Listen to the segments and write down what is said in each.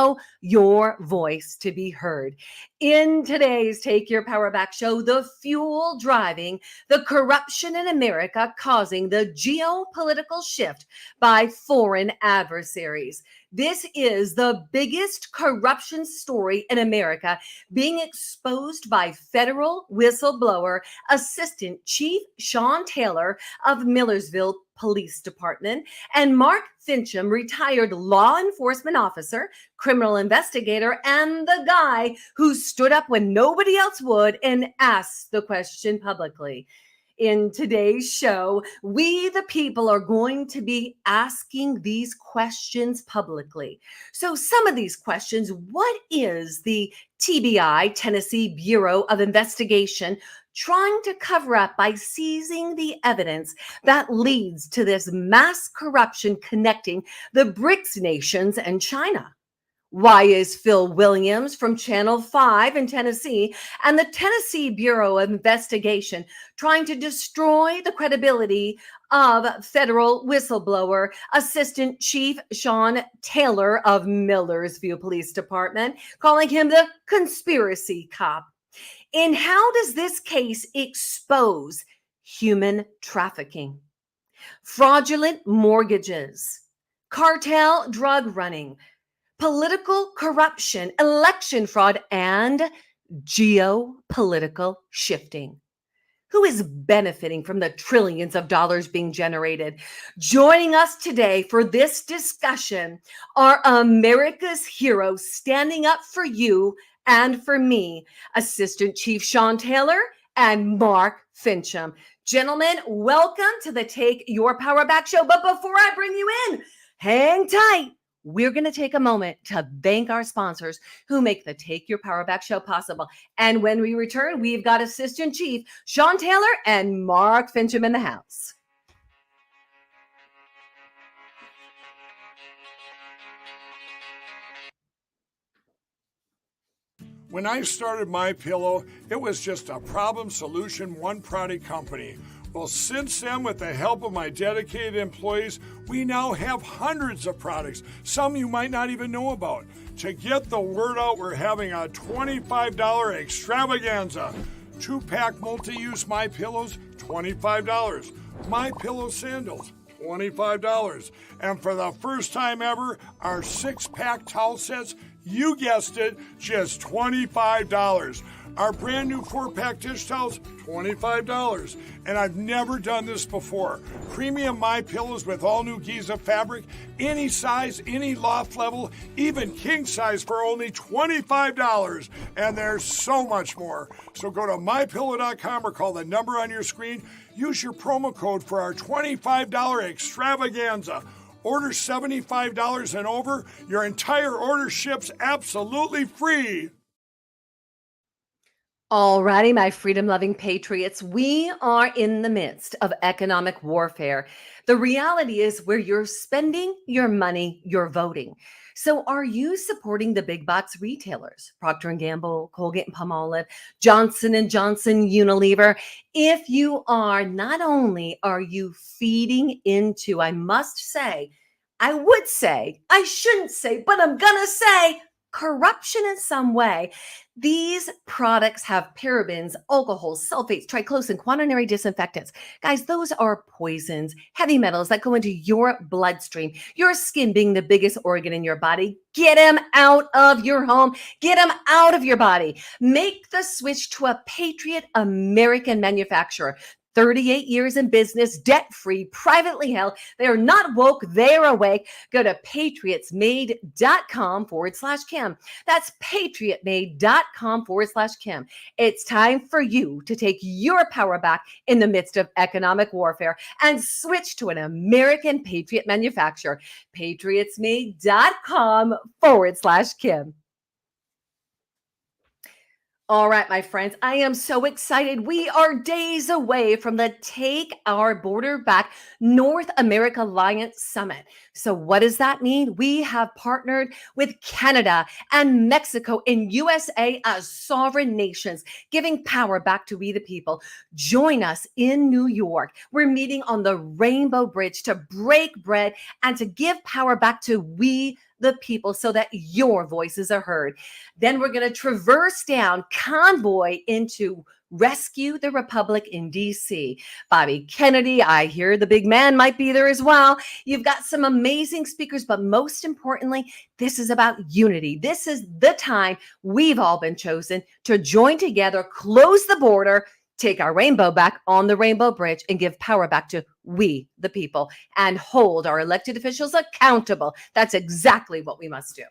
allow your voice to be heard. In today's Take Your Power Back show, the fuel driving the corruption in America causing the geopolitical shift by foreign adversaries. This is the biggest corruption story in America being exposed by federal whistleblower Assistant Chief Sean Taylor of Millersville Police Department and Mark Fincham, retired law enforcement officer, criminal investigator, and the guy who stood up when nobody else would and asked the question publicly. In today's show, we, the people, are going to be asking these questions publicly. So some of these questions: what is the TBI, Tennessee Bureau of Investigation, trying to cover up by seizing the evidence that leads to this mass corruption connecting the BRICS nations and China? Why is Phil Williams from Channel 5 in Tennessee and the Tennessee Bureau of Investigation trying to destroy the credibility of federal whistleblower Assistant Chief Sean Taylor of Millersville Police Department, calling him the conspiracy cop? And how does this case expose human trafficking, fraudulent mortgages, cartel drug running, political corruption, election fraud, and geopolitical shifting? Who is benefiting from the trillions of dollars being generated? Joining us today for this discussion are America's heroes standing up for you and for me, Assistant Chief Sean Taylor and Mark Fincham. Gentlemen, welcome to the Take Your Power Back show. But before I bring you in, hang tight. We're going to take a moment to thank our sponsors who make the Take Your Power Back show possible. And when we return, we've got Assistant Chief Sean Taylor and Mark Fincham in the house. When I started MyPillow, it was just a problem solution, one product company. Well, since then, with the help of my dedicated employees, we now have hundreds of products, some you might not even know about. To get the word out, we're having a $25 extravaganza. 2-pack multi-use MyPillows, $25. MyPillow sandals, $25. And for the first time ever, our 6-pack towel sets, you guessed it, just $25. Our brand new 4-pack dish towels, $25. And I've never done this before. Premium MyPillows with all new Giza fabric, any size, any loft level, even king size for only $25. And there's so much more. So go to MyPillow.com or call the number on your screen. Use your promo code for our $25 extravaganza. Order $75 and over. Your entire order ships absolutely free. All righty, my freedom-loving patriots, we are in the midst of economic warfare. The reality is where you're spending your money, you're voting. So are you supporting the big box retailers, Procter & Gamble, Colgate & Palmolive, Johnson & Johnson, Unilever? If you are, not only are you feeding into, I must say, I would say, I shouldn't say, but I'm going to say, corruption in some way. These products have parabens, alcohols, sulfates, triclosan, quaternary disinfectants. Guys, those are poisons, heavy metals that go into your bloodstream. Your skin being the biggest organ in your body. Get them out of your home. Get them out of your body. Make the switch to a Patriot American manufacturer. 38 years in business, debt-free, privately held. They are not woke, they're awake. Go to patriotmade.com/Kim. That's patriotmade.com/Kim. It's time for you to take your power back in the midst of economic warfare and switch to an American Patriot manufacturer. patriotsmade.com/Kim. All right, my friends, I am so excited. We are days away from the Take Our Border Back North America Alliance Summit. So what does that mean? We have partnered with Canada and Mexico and USA as sovereign nations, giving power back to we the people. Join us in New York. We're meeting on the Rainbow Bridge to break bread and to give power back to we the people so that your voices are heard. Then we're going to traverse down convoy into Rescue the Republic in DC. Bobby Kennedy, I hear the big man might be there as well. You've got some amazing speakers, but most importantly, this is about unity. This is the time we've all been chosen to join together, close the border, take our rainbow back on the Rainbow Bridge, and give power back to we, the people, and hold our elected officials accountable. That's exactly what we must do.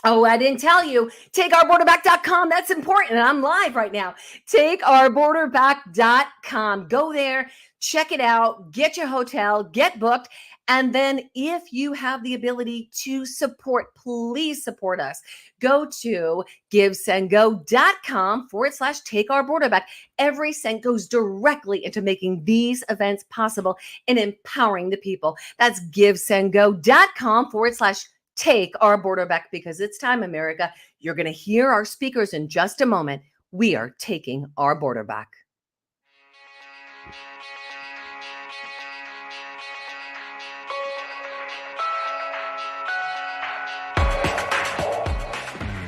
Oh, I didn't tell you. TakeOurBorderBack.com. That's important. I'm live right now. TakeOurBorderBack.com. Go there, check it out, get your hotel, get booked. And then if you have the ability to support, please support us. Go to GiveSendGo.com/TakeOurBorderBack. Every cent goes directly into making these events possible and empowering the people. That's GiveSendGo.com/Take Our Border Back, because it's time, America. You're going to hear our speakers in just a moment. We are taking our border back.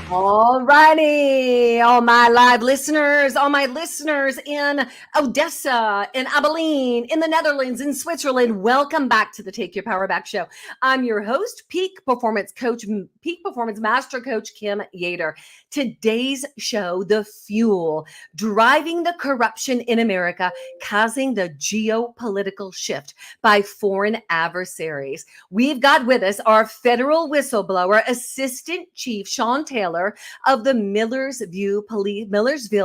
All righty, all my live listeners, all my listeners in Odessa, in Abilene, in the Netherlands, in Switzerland, welcome back to the Take Your Power Back show. I'm your host, Peak Performance Master Coach Kim Yater. Today's show, The Fuel, driving the corruption in America, causing the geopolitical shift by foreign adversaries. We've got with us our federal whistleblower, Assistant Chief Sean Taylor of the Millersville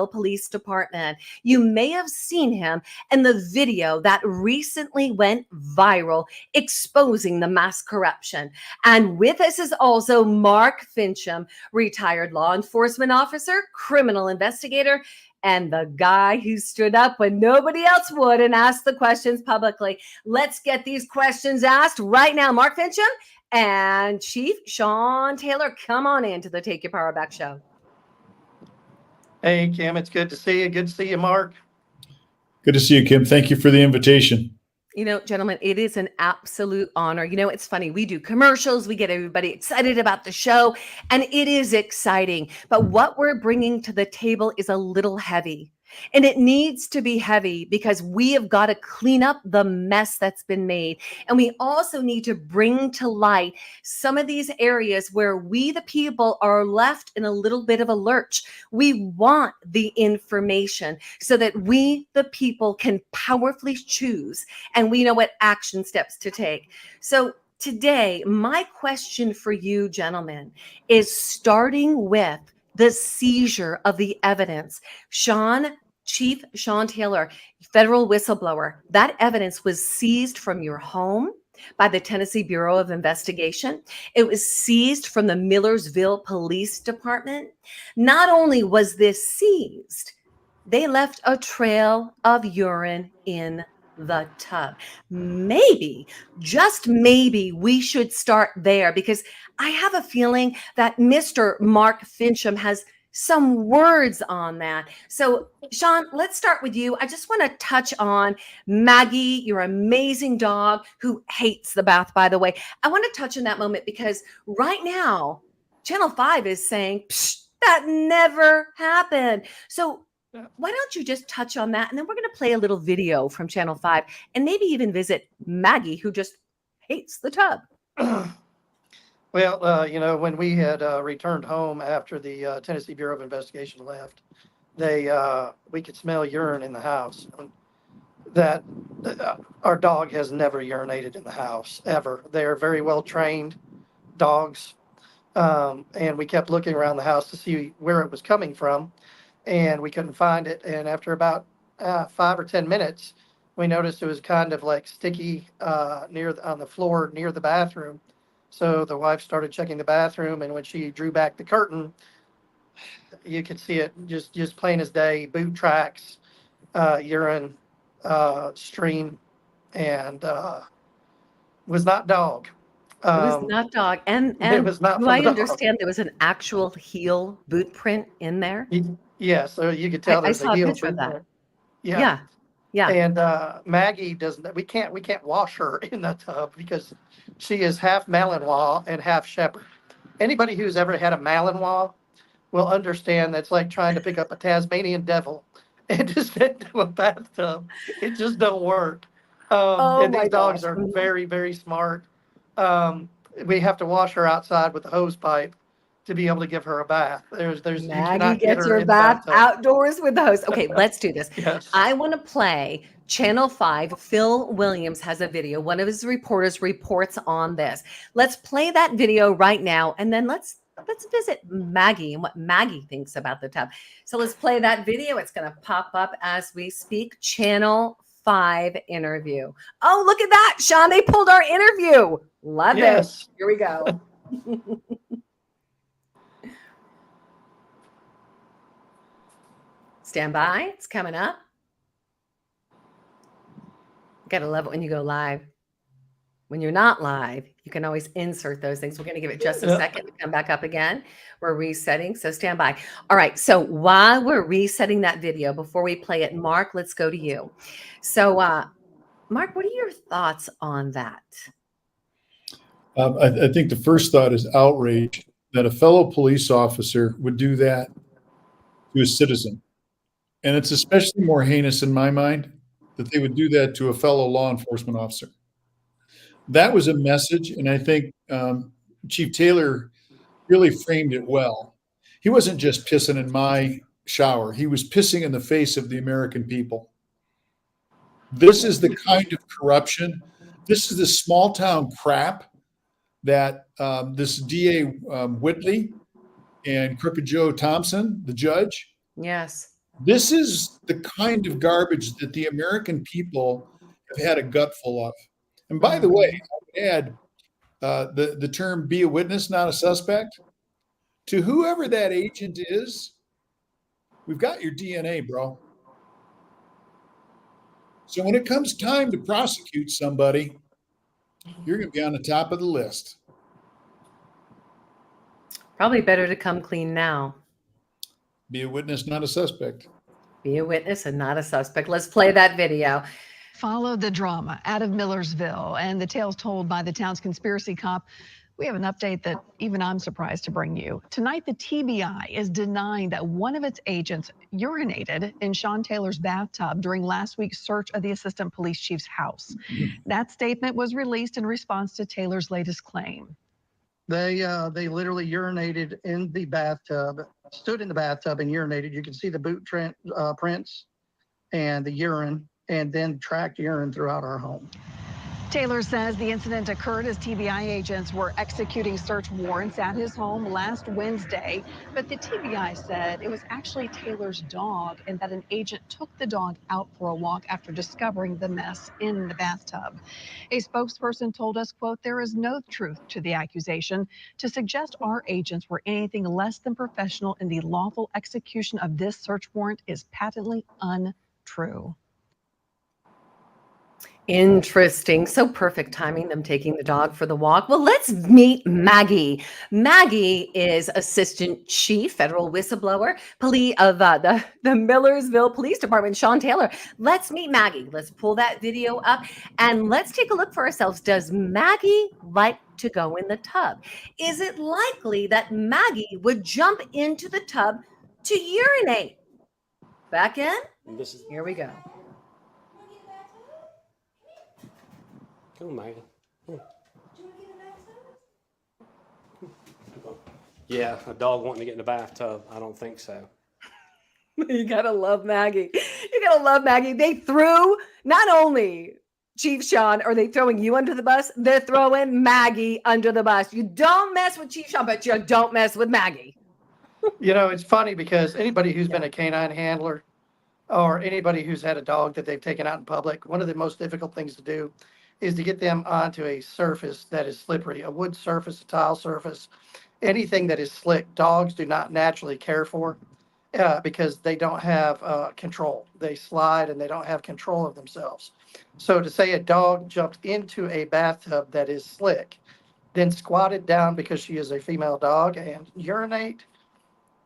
Police Department. You may have seen him in the video that recently went viral exposing the mass corruption. And with us is also Mark Fincham, retired law enforcement officer, criminal investigator, and the guy who stood up when nobody else would and asked the questions publicly. Let's get these questions asked right now. Mark Fincham and Chief Sean Taylor, come on in to the Take Your Power Back show. Hey, Kim, it's good to see you. Good to see you, Mark. Good to see you, Kim. Thank you for the invitation. You know, gentlemen, it is an absolute honor. You know, it's funny. We do commercials. We get everybody excited about the show, and it is exciting. But what we're bringing to the table is a little heavy. And it needs to be heavy because we have got to clean up the mess that's been made. And we also need to bring to light some of these areas where we, the people, are left in a little bit of a lurch. We want the information so that we, the people, can powerfully choose and we know what action steps to take. So today, my question for you, gentlemen, is starting with the seizure of the evidence. Chief Sean Taylor, federal whistleblower, that evidence was seized from your home by the Tennessee Bureau of Investigation. It was seized from the Millersville Police Department. Not only was this seized, they left a trail of urine in the tub. Maybe, just maybe, we should start there because I have a feeling that Mr. Mark Fincham has some words on that. So, Sean, let's start with you. I just want to touch on Maggie, your amazing dog who hates the bath, by the way. I want to touch on that moment because right now, Channel 5 is saying, that never happened. So why don't you just touch on that? And then we're going to play a little video from Channel 5 and maybe even visit Maggie, who just hates the tub. Well, when we had returned home after the Tennessee Bureau of Investigation left, we could smell urine in the house. That our dog has never urinated in the house, ever. They're very well trained dogs. And we kept looking around the house to see where it was coming from, and we couldn't find it. And after about 5 or 10 minutes, we noticed it was kind of like sticky on the floor near the bathroom. So the wife started checking the bathroom, and when she drew back the curtain, you could see it just plain as day, boot tracks, urine stream, and was not dog. It was not dog. And it was not do from I the dog. understand there was an actual heel boot print in there? Yeah, so you could tell I there's saw a a heel picture of print that. there. Yeah. Yeah. And Maggie doesn't. We can't wash her in the tub because she is half Malinois and half Shepherd. Anybody who's ever had a Malinois will understand that's like trying to pick up a Tasmanian devil and just get into a bathtub. It just don't work. Oh And my these dogs gosh. are very, very smart. Um, we have to wash her outside with a hose pipe to be able to give her a bath. You Maggie cannot get gets her her in the bath bathtub. outdoors with the host. Okay, let's do this. Yes. I want to play Channel 5. Phil Williams has a video. One of his reporters reports on this. Let's play that video right now, and then let's visit Maggie and what Maggie thinks about the tub. So let's play that video. It's going to pop up as we speak. Channel 5 interview. Oh, look at that, Sean. They pulled our interview. Love Yes. it. Here we go. Stand by. It's coming up. Gotta love it when you go live. When you're not live, you can always insert those things. We're going to give it just a second to come back up again. We're resetting, so stand by. All right, so while we're resetting that video, before we play it, Mark, let's go to you. So, Mark, what are your thoughts on that? I think the first thought is outrage that a fellow police officer would do that to a citizen. And it's especially more heinous in my mind that they would do that to a fellow law enforcement officer. That was a message, and I think Chief Taylor really framed it well. He wasn't just pissing in my shower. He was pissing in the face of the American people. This is the kind of corruption. This is the small town crap that this DA Whitley and Crooked Joe Thompson, the judge, Yes. this is the kind of garbage that the American people have had a gut full of. And by the way, I would add the term "be a witness, not a suspect." To whoever that agent is, we've got your DNA, bro. So when it comes time to prosecute somebody, you're going to be on the top of the list. Probably better to come clean now. Be a witness, not a suspect. Be a witness and not a suspect. Let's play that video. Follow the drama out of Millersville and the tales told by the town's conspiracy cop. We have an update that even I'm surprised to bring you. Tonight, the TBI is denying that one of its agents urinated in Sean Taylor's bathtub during last week's search of the assistant police chief's house. That statement was released in response to Taylor's latest claim. They literally urinated in the bathtub, stood in the bathtub and urinated. You can see the boot prints and the urine, and then tracked urine throughout our home. Taylor says the incident occurred as TBI agents were executing search warrants at his home last Wednesday, but the TBI said it was actually Taylor's dog and that an agent took the dog out for a walk after discovering the mess in the bathtub. A spokesperson told us, quote, "There is no truth to the accusation. To suggest our agents were anything less than professional in the lawful execution of this search warrant is patently untrue." Interesting. So perfect timing, them taking the dog for the walk. Well, let's meet Maggie. Maggie is Assistant Chief, Federal Whistleblower, police of the Millersville Police Department, Sean Taylor. Let's meet Maggie. Let's pull that video up and let's take a look for ourselves. Does Maggie like to go in the tub? Is it likely that Maggie would jump into the tub to urinate? Back in? Here we go. Come on, Maggie. Yeah, a dog wanting to get in the bathtub. I don't think so. You gotta love Maggie. You gotta love Maggie. They threw not only Chief Sean, are they throwing you under the bus? They're throwing Maggie under the bus. You don't mess with Chief Sean, but you don't mess with Maggie. You know, it's funny because anybody who's been a canine handler or anybody who's had a dog that they've taken out in public, one of the most difficult things to do is to get them onto a surface that is slippery, a wood surface, a tile surface, anything that is slick. Dogs do not naturally care for because they don't have control. They slide and they don't have control of themselves. So to say a dog jumped into a bathtub that is slick, then squatted down because she is a female dog and urinate,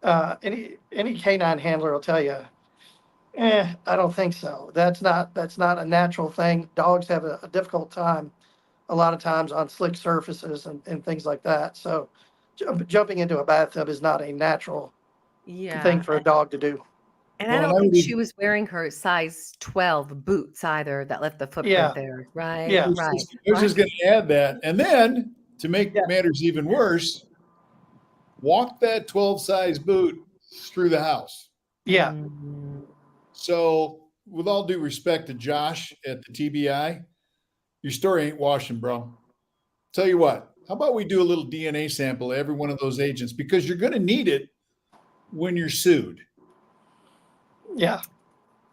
any canine handler will tell you, I don't think so. That's not a natural thing. Dogs have a difficult time a lot of times on slick surfaces and things like that. So jumping into a bathtub is not a natural thing Yeah. for a dog to do. And I Well, and don't I think would, she was wearing her size 12 boots either that left the footprint Yeah, there. Right, yeah, right. I was just going to add that. And then to yeah, make matters even worse, walk that 12 size boot through the house. yeah. Mm. So, with all due respect to Josh at the TBI, your story ain't washing, bro. Tell you what, how about we do a little DNA sample of every one of those agents because you're going to need it when you're sued. Yeah.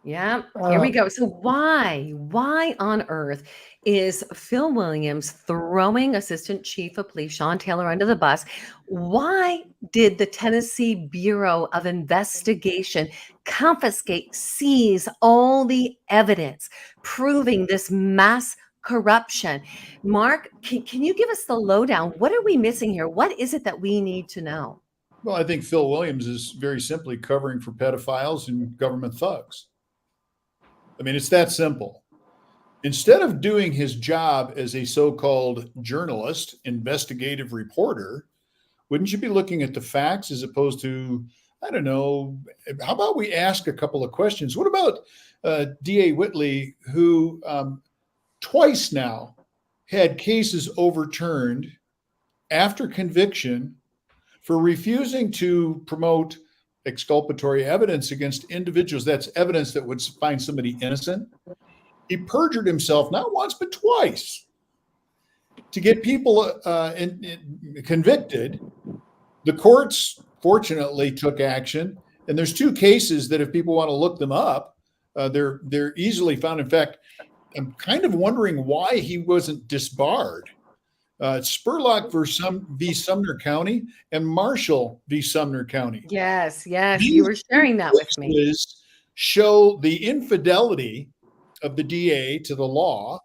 Yeah, here we Uh, go. So why on earth is Phil Williams throwing Assistant Chief of Police Sean Taylor under the bus? Why did the Tennessee Bureau of Investigation confiscate, seize all the evidence proving this mass corruption? Mark, can you give us the lowdown? What are we missing here? What is it that we need to know? Well, I think Phil Williams is very simply covering for pedophiles and government thugs. I mean, it's that simple. Instead of doing his job as a so called journalist, investigative reporter, wouldn't you be looking at the facts as opposed to, I don't know, how about we ask a couple of questions? What about DA Whitley, who twice now had cases overturned after conviction for refusing to promote exculpatory evidence against individuals? That's evidence that would find somebody innocent. He perjured himself not once, but twice to get people convicted. The courts, fortunately, took action. And there's two cases that if people want to look them up, they're easily found. In fact, I'm kind of wondering why he wasn't disbarred. Spurlock v. Sumner County and Marshall v. Sumner County. Yes, yes, you These were sharing that with me. cases show the infidelity of the DA to the law,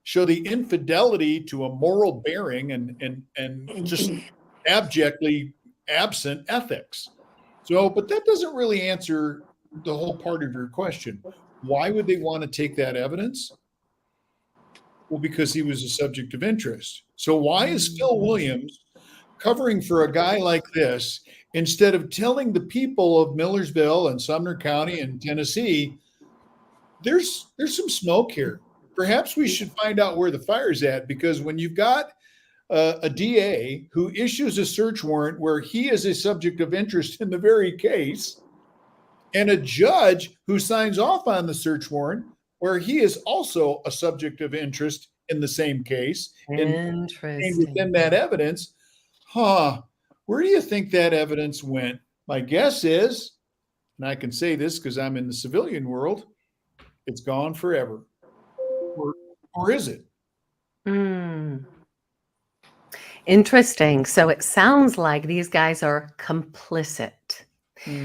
show the infidelity to a moral bearing and just abjectly absent ethics. So, but that doesn't really answer the whole part of your question. Why would they want to take that evidence? Well, because he was a subject of interest. So why is Phil Williams covering for a guy like this instead of telling the people of Millersville and Sumner County and Tennessee, there's some smoke here. Perhaps we should find out where the fire's at, because when you've got a DA who issues a search warrant where he is a subject of interest in the very case, and a judge who signs off on the search warrant where he is also a subject of interest in the same case and within Interesting. that evidence, where do you think that evidence went? My guess is, and I can say this because I'm in the civilian world, it's gone forever. Or is it? Mm. Interesting. So it sounds like these guys are complicit.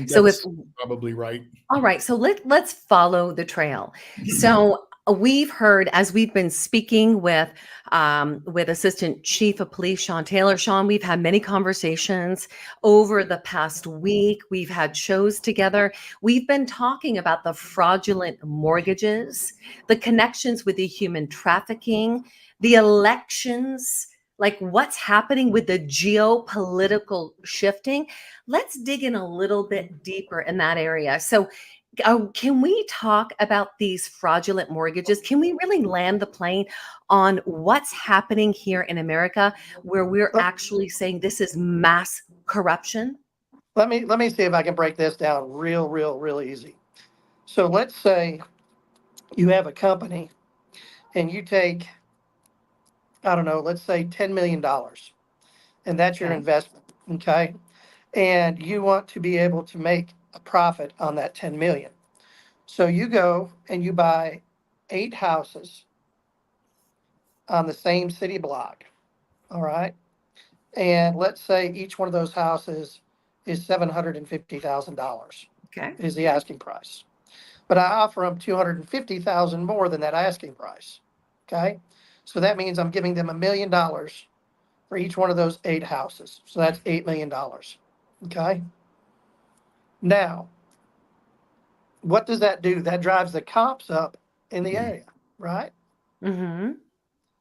So if That's probably right. all right, so let's follow the trail. So we've heard as we've been speaking with Assistant Chief of Police Sean Taylor. Sean, we've had many conversations over the past week. We've had shows together. We've been talking about the fraudulent mortgages, the connections with the human trafficking, the elections, like what's happening with the geopolitical shifting. Let's dig in a little bit deeper in that area. So, can we talk about these fraudulent mortgages? Can we really land the plane on what's happening here in America, where we're actually saying this is mass corruption? let me see if I can break this down real easy. So let's say you have a company and you take, I don't know, let's say $10 million, and that's your Okay. investment. Okay. And you want to be able to make a profit on that 10 million. So you go and you buy 8 houses on the same city block. All right. And let's say each one of those houses is $750,000 Okay. is the asking price. But I offer them 250,000 more than that asking price. Okay. So that means I'm giving them $1 million for each one of those 8 houses. So that's $8 million. Okay. Now, What does that do? That drives the comps up in the area, right? Mm-hmm.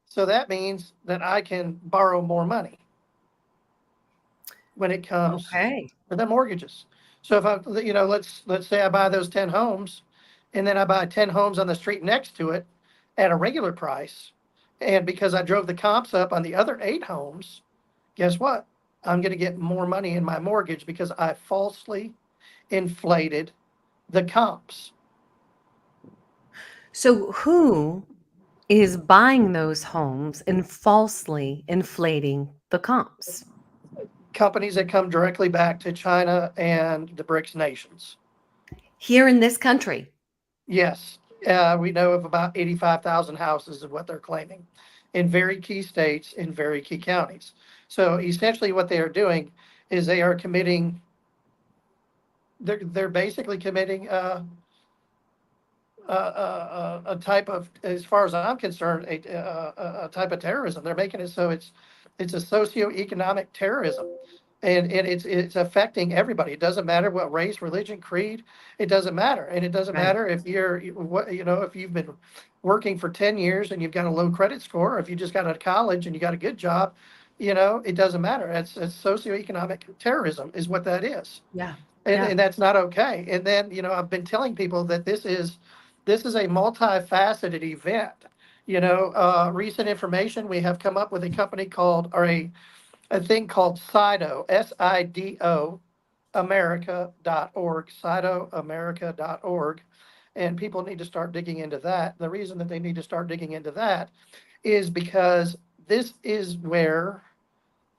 So that means that I can borrow more money when it comes Okay. to the mortgages. So if I, let's say I buy those 10 homes, and then I buy 10 homes on the street next to it at a regular price, and because I drove the comps up on the other 8 homes, guess what? I'm going to get more money in my mortgage because I falsely inflated the comps. So who is buying those homes and falsely inflating the comps? Companies that come directly back to China and the BRICS nations. Here in this country. Yes, we know of about 85,000 houses is what they're claiming in very key states, in very key counties. So essentially what they are doing is they are committing, they're basically committing a type of, as far as I'm concerned, a type of terrorism. They're making it so it's a socioeconomic terrorism, and it's affecting everybody. It doesn't matter what race, religion, creed. It doesn't matter, and it doesn't Right. matter if you're what if you've been working for 10 years and you've got a low credit score, or if you just got out of college and you got a good job. It doesn't matter. It's socioeconomic terrorism is what that is. Yeah. and Yeah. and that's not okay. And then I've been telling people that this is a multifaceted event. Recent information, we have come up with a company called, or a thing called SIDO, SIDO America.org, SIDOamerica.org, and people need to start digging into that. The reason that they need to start digging into that is because this is where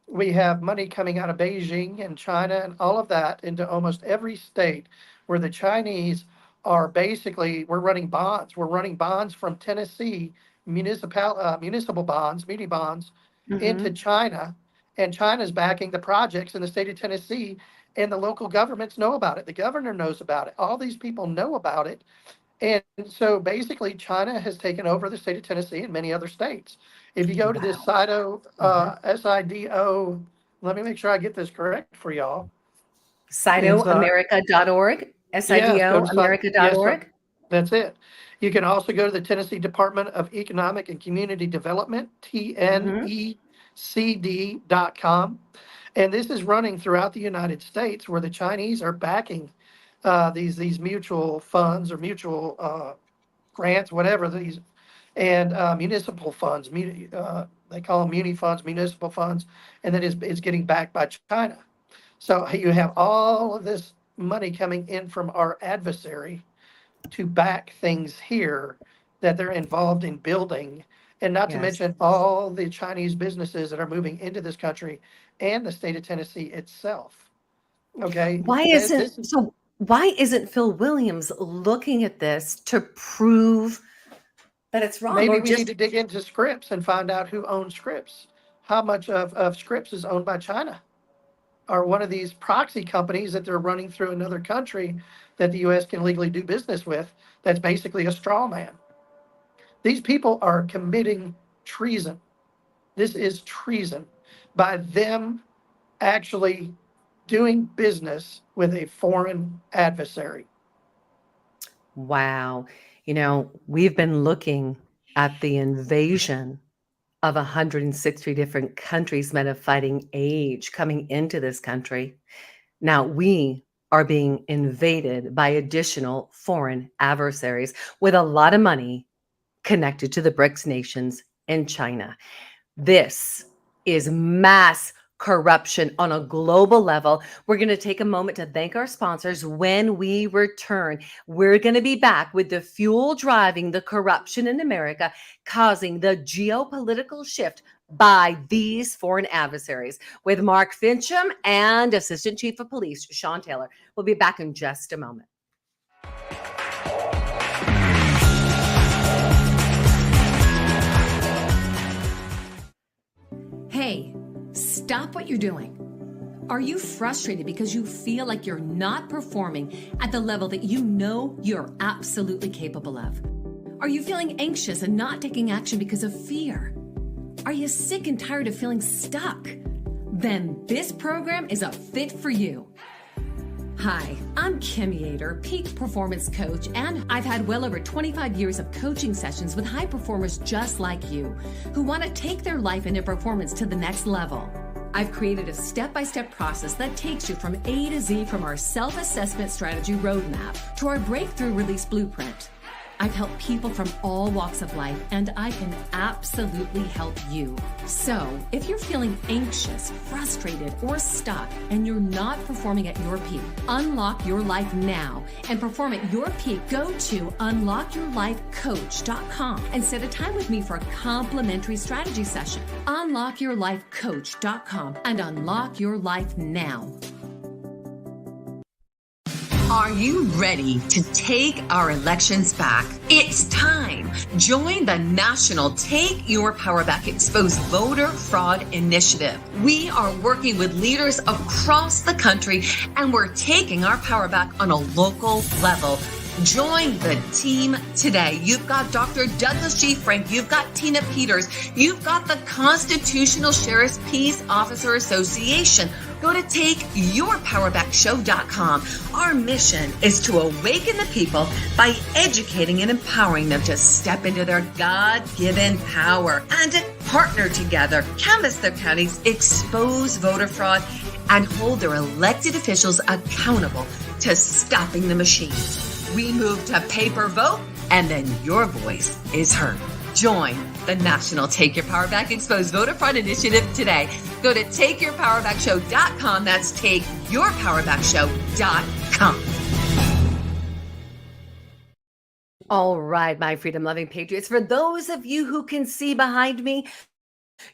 we have money coming out of Beijing and China and all of that into almost every state, where the Chinese are basically, we're running bonds. We're running bonds from Tennessee, municipal bonds, muni bonds, into Mm-hmm. China. And China's backing the projects in the state of Tennessee, and the local governments know about it. The governor knows about it. All these people know about it. And so basically, China has taken over the state of Tennessee and many other states. If you go to this Wow. SIDO, Mhm. SIDO, let me make sure I get this correct for y'all. It's SidoAmerica.org. yes, go to yes, SIDOamerica.org. that's it. You can also go to the Tennessee Department of Economic and Community Development, Mm-hmm. TNECD.com. And this is running throughout the United States, where the Chinese are backing these mutual funds or mutual grants, whatever these, and municipal funds. They call them muni funds, municipal funds, and that is getting backed by China. So you have all of this money coming in from our adversary to back things here that they're involved in building, and not to Yes. mention all the Chinese businesses that are moving into this country and the state of Tennessee itself. Okay, Why isn't this is so why isn't Phil Williams looking at this to prove that it's wrong maybe or we need just to dig into Scripps and find out who owns Scripps. How much of Scripps is owned by China, or one of these proxy companies that they're running through another country that the U.S. can legally do business with? That's basically a straw man. These people are committing treason. This is treason by them actually doing business with a foreign adversary. wow. We've been looking at the invasion of 160 different countries, men of fighting age, coming into this country. Now we are being invaded by additional foreign adversaries with a lot of money connected to the BRICS nations and China. This is mass corruption on a global level. We're going to take a moment to thank our sponsors. When we return, we're going to be back with the fuel driving the corruption in America, causing the geopolitical shift by these foreign adversaries, with Mark Fincham and Assistant Chief of Police Sean Taylor. We'll be back in just a moment. Hey, stop what you're doing. Are you frustrated because you feel like you're not performing at the level that you know you're absolutely capable of? Are you feeling anxious and not taking action because of fear? Are you sick and tired of feeling stuck? Then this program is a fit for you. Hi, I'm Kim Yater, peak performance coach, and I've had well over 25 years of coaching sessions with high performers just like you who want to take their life and their performance to the next level. I've created a step-by-step process that takes you from A to Z, from our self-assessment strategy roadmap to our breakthrough release blueprint. I've helped people from all walks of life, and I can absolutely help you. So, if you're feeling anxious, frustrated, or stuck, and you're not performing at your peak, unlock your life now and perform at your peak. Go to unlockyourlifecoach.com and set a time with me for a complimentary strategy session. Unlockyourlifecoach.com and unlock your life now. Are you ready to take our elections back? It's time. Join the national Take Your Power Back Expose Voter Fraud Initiative. We are working with leaders across the country, and we're taking our power back on a local level. Join the team today. You've got Dr. Douglas G. Frank. You've got Tina Peters. You've got the Constitutional Sheriff's Peace Officer Association. Go to takeyourpowerbackshow.com. Our mission is to awaken the people by educating and empowering them to step into their God-given power and to partner together, canvass their counties, expose voter fraud, and hold their elected officials accountable to stopping the machines. We move to paper vote, and then your voice is heard. Join the National Take Your Power Back Expose Voter Fraud Initiative today. Go to takeyourpowerbackshow.com. That's takeyourpowerbackshow.com. All right, my freedom-loving patriots. For those of you who can see behind me,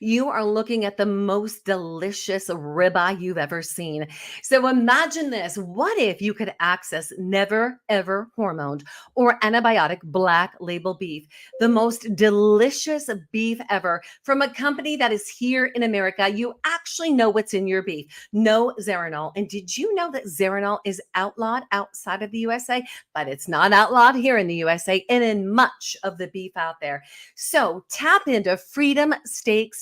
you are looking at the most delicious ribeye you've ever seen. So imagine this. What if you could access never, ever hormoned or antibiotic black label beef, the most delicious beef ever from a company that is here in America? You actually know what's in your beef. No Zeranol. And did you know that Zeranol is outlawed outside of the USA? But it's not outlawed here in the USA and in much of the beef out there. So tap into freedomsteaksnow.com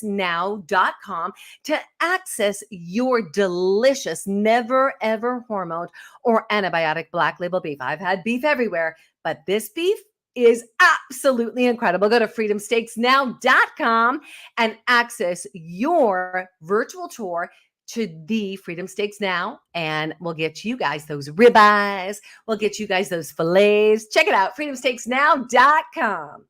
to access your delicious, never ever hormoned or antibiotic black label beef. I've had beef everywhere, but this beef is absolutely incredible. Go to freedomsteaksnow.com and access your virtual tour to the Freedom Steaks Now, and we'll get you guys those ribeyes. We'll get you guys those fillets. Check it out, freedomsteaksnow.com.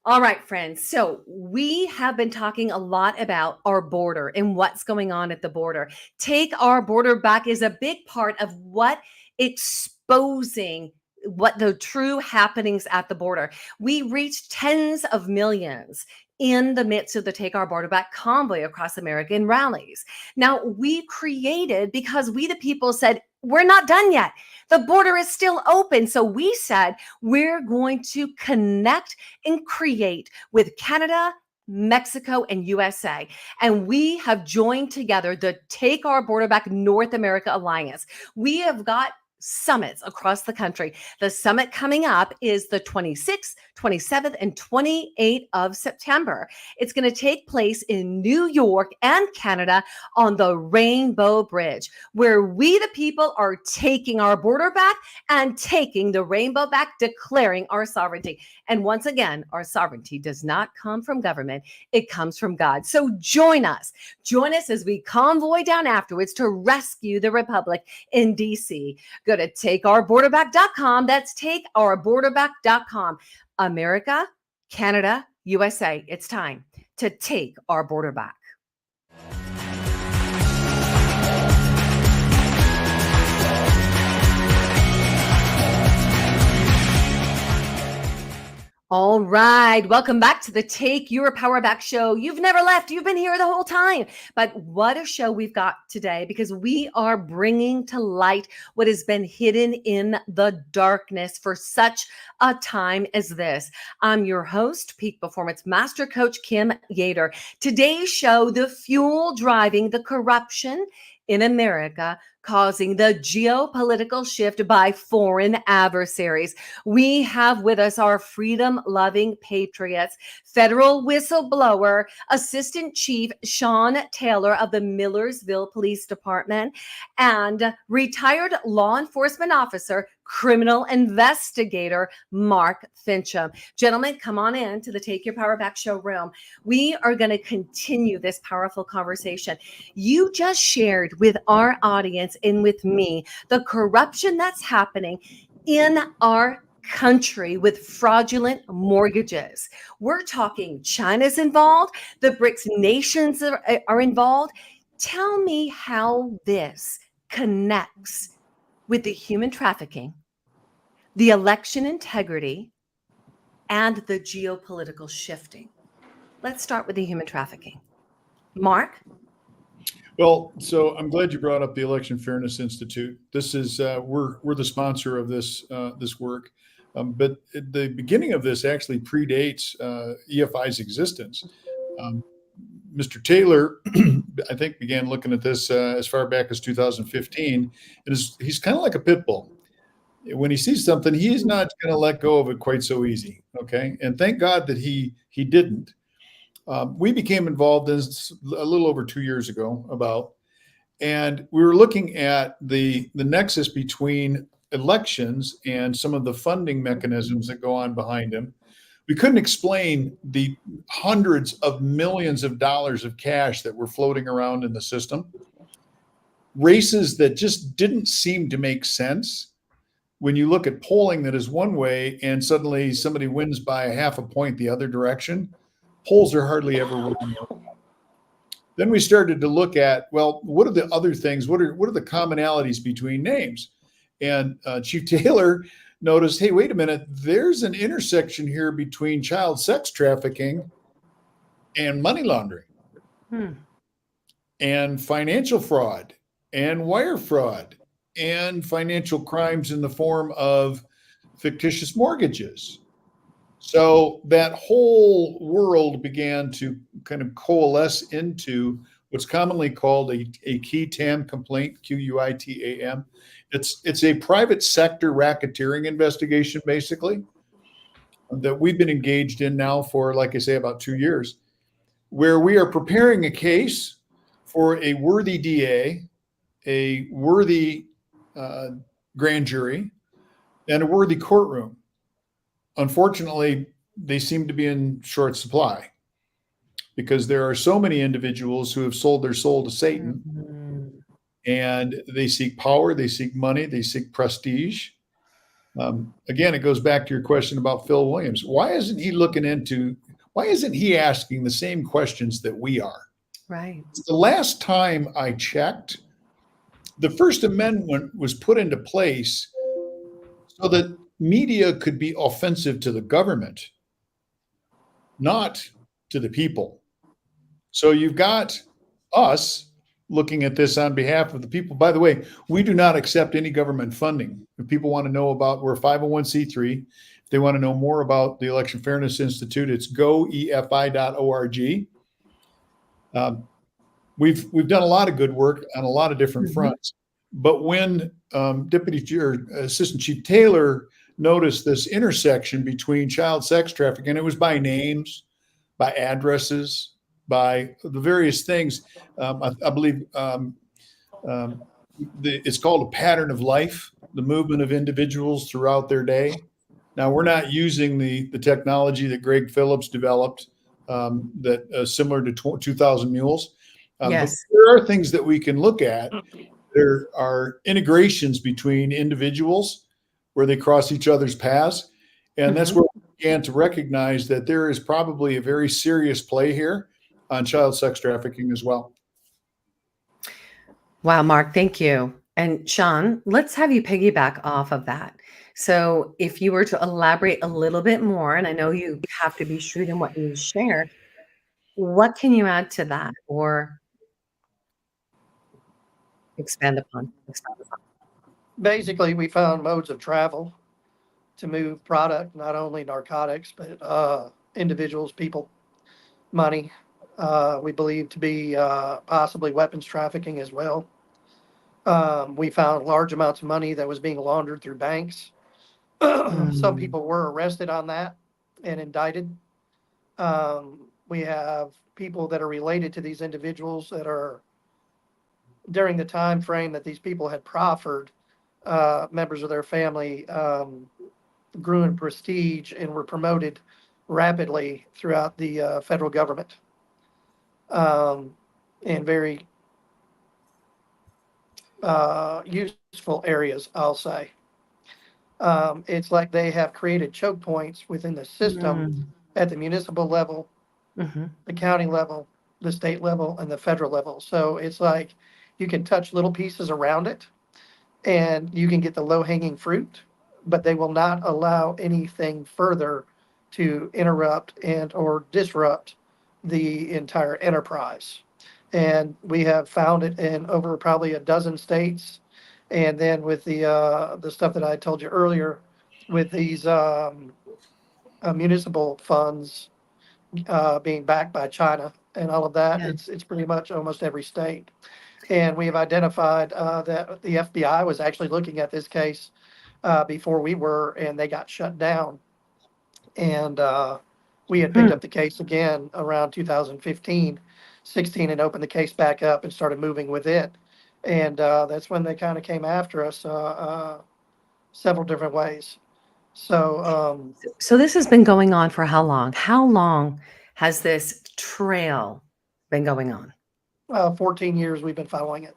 All right, friends. So we have been talking a lot about our border and what's going on at the border. Take Our Border Back is a big part of what exposing what the true happenings at the border. We reached tens of millions in the midst of the Take Our Border Back convoy across America in rallies. Now, we created, because we the people said, we're not done yet. The border is still open. So we said, we're going to connect and create with Canada, Mexico, and USA. And we have joined together the Take Our Border Back North America Alliance. We have got summits across the country. The summit coming up is the 26th, 27th, and 28th of September. It's going to take place in New York and Canada on the Rainbow Bridge, where we the people are taking our border back and taking the rainbow back, declaring our sovereignty. And once again, our sovereignty does not come from government. It comes from God. So join us. Join us as we convoy down afterwards to rescue the Republic in DC. Go to takeourborderback.com. That's takeourborderback.com. America, Canada, USA. It's time to take our border back. All right. Welcome back to the Take Your Power Back show. You've never left. You've been here the whole time. But what a show we've got today, because we are bringing to light what has been hidden in the darkness for such a time as this. I'm your host, Peak Performance Master Coach Kim Yater. Today's show, the fuel driving the corruption in America, causing the geopolitical shift by foreign adversaries. We have with us our freedom-loving patriots, federal whistleblower, Assistant Chief Sean Taylor of the Millersville Police Department, and retired law enforcement officer, criminal investigator, Mark Fincham. Gentlemen, come on in to the Take Your Power Back show room. We are going to continue this powerful conversation. You just shared with our audience and with me the corruption that's happening in our country with fraudulent mortgages. We're talking China's involved, the BRICS nations are involved. Tell me how this connects with the human trafficking, the election integrity, and the geopolitical shifting. Let's start with the human trafficking. Mark? Well, so I'm glad you brought up the Election Fairness Institute. This is we're the sponsor of this work, but the beginning of this actually predates EFI's existence. Mr. Taylor, I think, began looking at this as far back as 2015, and he's kind of like a pit bull. When he sees something, he's not going to let go of it quite so easy. Okay, and thank God that he didn't. We became involved in this a little over 2 years ago, and we were looking at the nexus between elections and some of the funding mechanisms that go on behind them. We couldn't explain the hundreds of millions of dollars of cash that were floating around in the system. Races that just didn't seem to make sense. When you look at polling that is one way and suddenly somebody wins by a half a point the other direction, polls are hardly ever wrong. Then we started to look at, well, what are the other things? What are the commonalities between names? And Chief Taylor noticed, hey, wait a minute, there's an intersection here between child sex trafficking and money laundering and financial fraud and wire fraud and financial crimes in the form of fictitious mortgages. So that whole world began to kind of coalesce into what's commonly called a key TAM complaint, QUITAM. It's a private sector racketeering investigation, basically, that we've been engaged in now for, like I say, about 2 years, where we are preparing a case for a worthy DA, a worthy grand jury, and a worthy courtroom. Unfortunately, they seem to be in short supply because there are so many individuals who have sold their soul to Satan, and they seek power, they seek money, they seek prestige. Again, it goes back to your question about Phil Williams. Why isn't he asking the same questions that we are? Right. The last time I checked, the First Amendment was put into place so that media could be offensive to the government, not to the people. So you've got us looking at this on behalf of the people. By the way, we do not accept any government funding. If people want to know about, we're a 501c3. If they want to know more about the Election Fairness Institute, it's goefi.org. We've done a lot of good work on a lot of different fronts. But when Assistant Chief Taylor noticed this intersection between child sex trafficking, and it was by names, by addresses, by the various things. I believe it's called a pattern of life, the movement of individuals throughout their day. Now, we're not using the technology that Greg Phillips developed that similar to 2,000 Mules. Yes. But there are things that we can look at. There are integrations between individuals where they cross each other's paths. And that's where we began to recognize that there is probably a very serious play here on child sex trafficking as well. Wow, Mark, thank you. And Sean, let's have you piggyback off of that. So if you were to elaborate a little bit more, and I know you have to be shrewd in what you share, what can you add to that or expand upon? Basically, we found modes of travel to move product, not only narcotics, but individuals, people, money. We believe to be possibly weapons trafficking as well. We found large amounts of money that was being laundered through banks. Some people were arrested on that and indicted. We have people that are related to these individuals that are, during the time frame that these people had proffered, members of their family grew in prestige and were promoted rapidly throughout the federal government in very useful areas, I'll say. It's like they have created choke points within the system at the municipal level, the county level, the state level, and the federal level. So it's like you can touch little pieces around it and you can get the low hanging fruit, but they will not allow anything further to interrupt and or disrupt the entire enterprise. And we have found it in over probably a dozen states. And then with the stuff that I told you earlier, with these municipal funds being backed by China and all of that, it's pretty much almost every state. And we have identified that the FBI was actually looking at this case before we were, and they got shut down. And we had picked up the case again around 2015, 16, and opened the case back up and started moving with it. And that's when they kind of came after us several different ways. So So this has been going on for how long? How long has this trail been going on? 14 years we've been following it.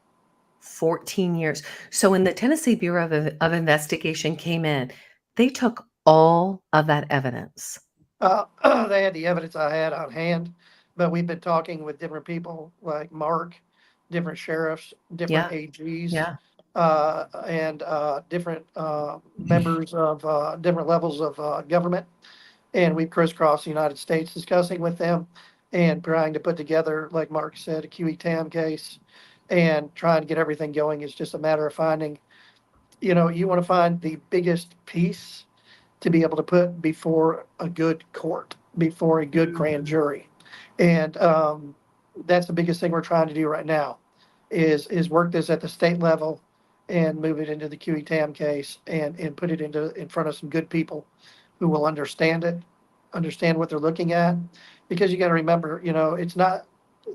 14 years. So when the Tennessee Bureau of Investigation came in, they took all of that evidence. They had the evidence I had on hand, but we've been talking with different people like Mark, different sheriffs, different AGs, and different members of different levels of government. And we've crisscrossed the United States discussing with them and trying to put together, like Mark said, a QE-TAM case and trying to get everything going. It's just a matter of finding, you want to find the biggest piece to be able to put before a good court, before a good grand jury. And that's the biggest thing we're trying to do right now is work this at the state level and move it into the QE-TAM case and put it in front of some good people who will understand it, understand what they're looking at. Because you got to remember, it's not,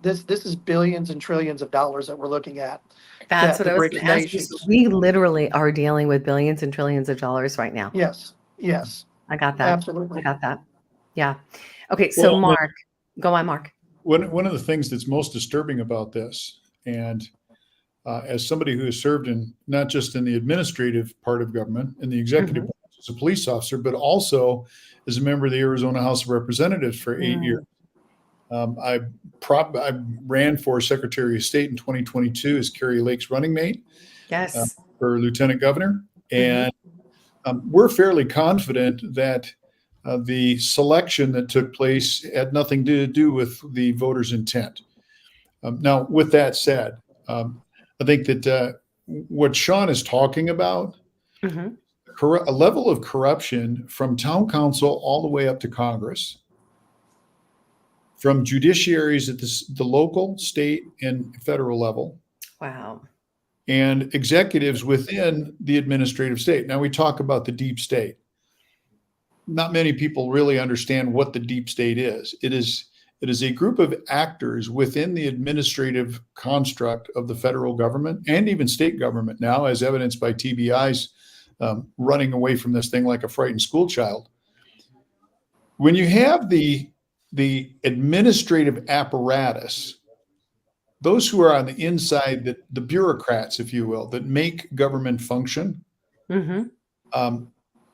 this is billions and trillions of dollars that we're looking at. That's what the I was BRICS going to ask you. So nations. we literally are dealing with billions and trillions of dollars right now. Yes. I got that. Absolutely. I got that. Yeah. Okay. So Mark, go on, Mark. One of the things that's most disturbing about this, and as somebody who has served in not just in the administrative part of government, in the executive branch as a police officer, but also as a member of the Arizona House of Representatives for 8 years. I ran for Secretary of State in 2022 as Kerry Lake's running mate. Yes. For Lieutenant Governor. And we're fairly confident that the selection that took place had nothing to do with the voters' intent. Now, with that said, I think that what Sean is talking about, a level of corruption from town council all the way up to Congress, from judiciaries at the local, state, and federal level. Wow. And executives within the administrative state. Now we talk about the deep state. Not many people really understand what the deep state is. It is a group of actors within the administrative construct of the federal government and even state government now, as evidenced by TBI's running away from this thing like a frightened school child. When you have the administrative apparatus, those who are on the inside, the bureaucrats, if you will, that make government function,